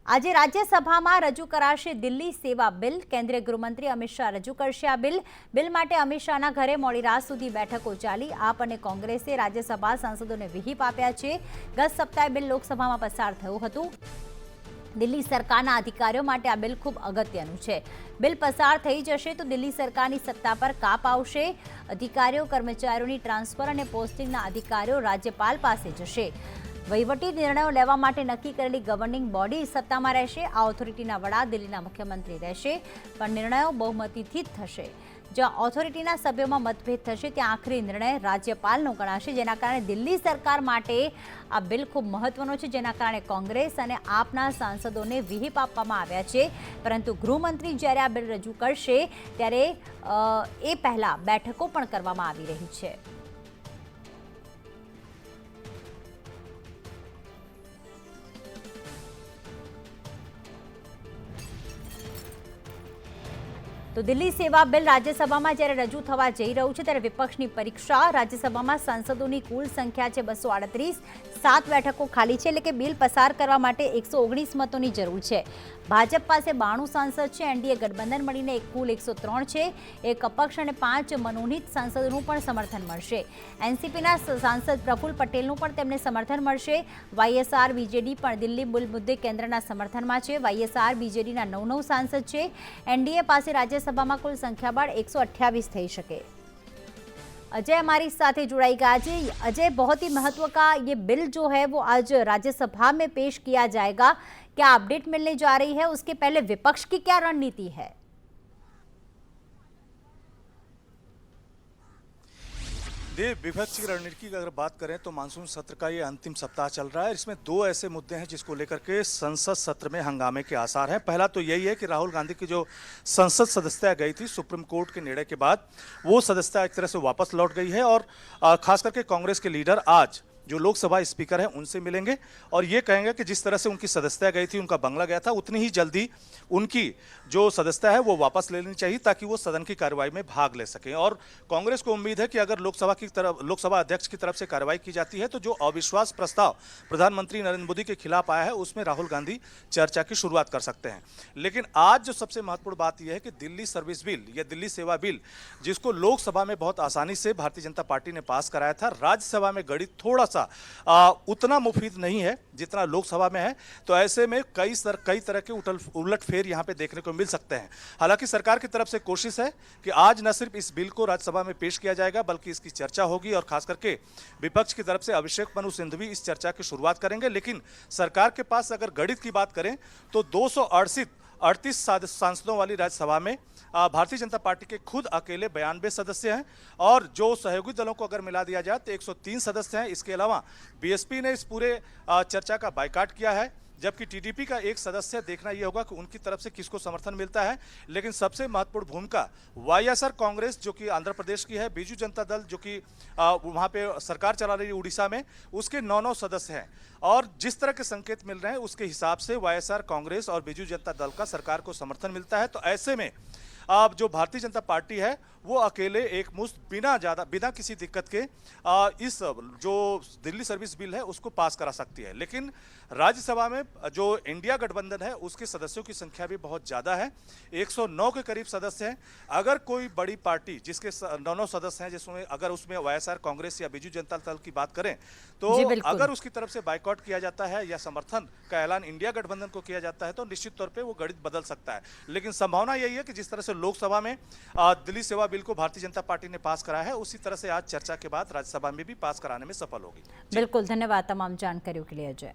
આજે રાજ્યસભામાં રજૂ કરાશે દિલ્હી સેવા બિલ। કેન્દ્રીય ગૃહમંત્રી અમિત શાહ રજૂ કરશે આ બિલ માટે અમિત શાહના ઘરે મોડી રાત સુધી બેઠકો ચાલી। આપ અને કોંગ્રેસે રાજ્યસભા સાંસદોને વિહીપ આપ્યા છે। ગત સપ્તાહે બિલ લોકસભામાં પસાર થયું હતું। દિલ્હી સરકારના અધિકારીઓ માટે આ બિલ ખૂબ અગત્યનું છે। બિલ પસાર થઈ જશે તો દિલ્હી સરકારની સત્તા પર કાપ આવશે। અધિકારીઓ કર્મચારીઓની ટ્રાન્સફર અને પોસ્ટિંગના અધિકારીઓ રાજ્યપાલ પાસે જશે। વહીવટી નિર્ણયો લેવા માટે નક્કી કરેલી ગવર્નિંગ બોડી સત્તામાં રહેશે। આ ઓથોરિટીના વડા દિલ્હીના મુખ્યમંત્રી રહેશે, પણ નિર્ણયો બહુમતીથી જ થશે। જ્યાં ઓથોરિટીના સભ્યોમાં મતભેદ થશે ત્યાં આખરી નિર્ણય રાજ્યપાલનો ગણાશે, જેના કારણે દિલ્હી સરકાર માટે આ બિલ ખૂબ મહત્વનો છે, જેના કારણે કોંગ્રેસ અને આપના સાંસદોને વિહીપ આપવામાં આવ્યા છે। પરંતુ ગૃહમંત્રી જ્યારે આ બિલ રજૂ કરશે ત્યારે એ પહેલા બેઠકો પણ કરવામાં આવી રહી છે। તો દિલ્હી સેવા બિલ રાજ્યસભામાં જ્યારે રજૂ થવા જઈ રહ્યું છે ત્યારે વિપક્ષની પરીક્ષા। રાજ્યસભામાં સાંસદોની કુલ સંખ્યા છે 238, 7 બેઠકો ખાલી છે, એટલે કે બિલ પસાર કરવા માટે 119 મતોની જરૂર છે। ભાજપ પાસે 92 સાંસદ છે, એનડીએ ગઠબંધન મળીને કુલ 103 છે। એક અપક્ષ અને 5 મનોનીત સાંસદોનું પણ સમર્થન મળશે। એનસીપીના સાંસદ પ્રફુલ્લ પટેલનું પણ તેમને સમર્થન મળશે। વાયએસઆર બીજેડી પણ દિલ્હી બિલ મુદ્દે કેન્દ્રના સમર્થનમાં છે। વાયએસઆર બીજેડીના 9 સાંસદ છે। એનડીએ પાસે રાજ્યસભામાં કુલ સંખ્યાबल 128 થઈ શકે। अजय हमारी साथ जुड़ाई गया। अजय, बहुत ही महत्व का ये बिल जो है वो आज राज्यसभा में पेश किया जाएगा, क्या अपडेट मिलने जा रही है? उसके पहले विपक्ष की क्या रणनीति है? विपक्ष की रणनीति की अगर बात करें तो मानसून सत्र का ये अंतिम सप्ताह चल रहा है। इसमें 2 ऐसे मुद्दे हैं जिसको लेकर के संसद सत्र में हंगामे के आसार हैं। पहला तो यही है कि राहुल गांधी की जो संसद सदस्यता गई थी सुप्रीम कोर्ट के निर्णय के बाद, वो सदस्यता एक तरह से वापस लौट गई है और खास करके कांग्रेस के लीडर आज जो लोकसभा स्पीकर हैं उनसे मिलेंगे और ये कहेंगे कि जिस तरह से उनकी सदस्यता गई थी, उनका बंगला गया था, उतनी ही जल्दी उनकी जो सदस्यता है वो वापस ले लेनी चाहिए ताकि वो सदन की कार्रवाई में भाग ले सकें। और कांग्रेस को उम्मीद है कि अगर लोकसभा अध्यक्ष की तरफ से कार्रवाई की जाती है तो जो अविश्वास प्रस्ताव प्रधानमंत्री नरेंद्र मोदी के खिलाफ आया है उसमें राहुल गांधी चर्चा की शुरुआत कर सकते हैं। लेकिन आज जो सबसे महत्वपूर्ण बात यह है कि दिल्ली सर्विस बिल या दिल्ली सेवा बिल, जिसको लोकसभा में बहुत आसानी से भारतीय जनता पार्टी ने पास कराया था, राज्यसभा में गणित थोड़ा सा उतना मुफीद नहीं है जितना लोकसभा में है। तो ऐसे में कई तरह के उलटफेर यहां पे देखने को मिल सकते हैं। हालांकि सरकार की तरफ से कोशिश है कि आज न सिर्फ इस बिल को राज्यसभा में पेश किया जाएगा बल्कि इसकी चर्चा होगी और खास करके विपक्ष की तरफ से अभिषेक मनु सिंघवी इस चर्चा की शुरुआत करेंगे। लेकिन सरकार के पास अगर गणित की बात करें तो 238 सांसदों वाली राज्यसभा में भारतीय जनता पार्टी के खुद अकेले 92 सदस्य हैं और जो सहयोगी दलों को अगर मिला दिया जाए तो 103 सदस्य हैं। इसके अलावा बीएसपी ने इस पूरे चर्चा का बायकॉट किया है, जबकि टीडीपी का एक सदस्य देखना यह होगा कि उनकी तरफ से किसको समर्थन मिलता है। लेकिन सबसे महत्वपूर्ण भूमिका वाईएसआर कांग्रेस जो कि आंध्र प्रदेश की है, बीजू जनता दल जो कि वहां पे सरकार चला रही है उड़ीसा में, उसके 9 सदस्य हैं और जिस तरह के संकेत मिल रहे हैं उसके हिसाब से वाईएसआर कांग्रेस और बीजू जनता दल का सरकार को समर्थन मिलता है। तो ऐसे में अब जो भारतीय जनता पार्टी है वो अकेले एक मुश्त बिना किसी दिक्कत के इस जो दिल्ली सर्विस बिल है उसको पास करा सकती है। लेकिन राज्यसभा में जो इंडिया गठबंधन है उसके सदस्यों की संख्या भी बहुत ज़्यादा है, 109 के करीब सदस्य हैं। अगर कोई बड़ी पार्टी जिसके 9 सदस्य हैं, जिसमें अगर उसमें वाईएसआर कांग्रेस या बीजू जनता दल की बात करें तो अगर उसकी तरफ से बायकॉट किया जाता है या समर्थन का ऐलान इंडिया गठबंधन को किया जाता है तो निश्चित तौर पर वो गणित बदल सकता है। लेकिन संभावना यही है कि जिस तरह से लोकसभा में दिल्ली सेवा बिल को भारतीय जनता पार्टी ने पास कराया है, उसी तरह से आज चर्चा के बाद राज्यसभा में भी पास कराने में सफल होगी। बिल्कुल, धन्यवाद तमाम जानकारियों के लिए अजय।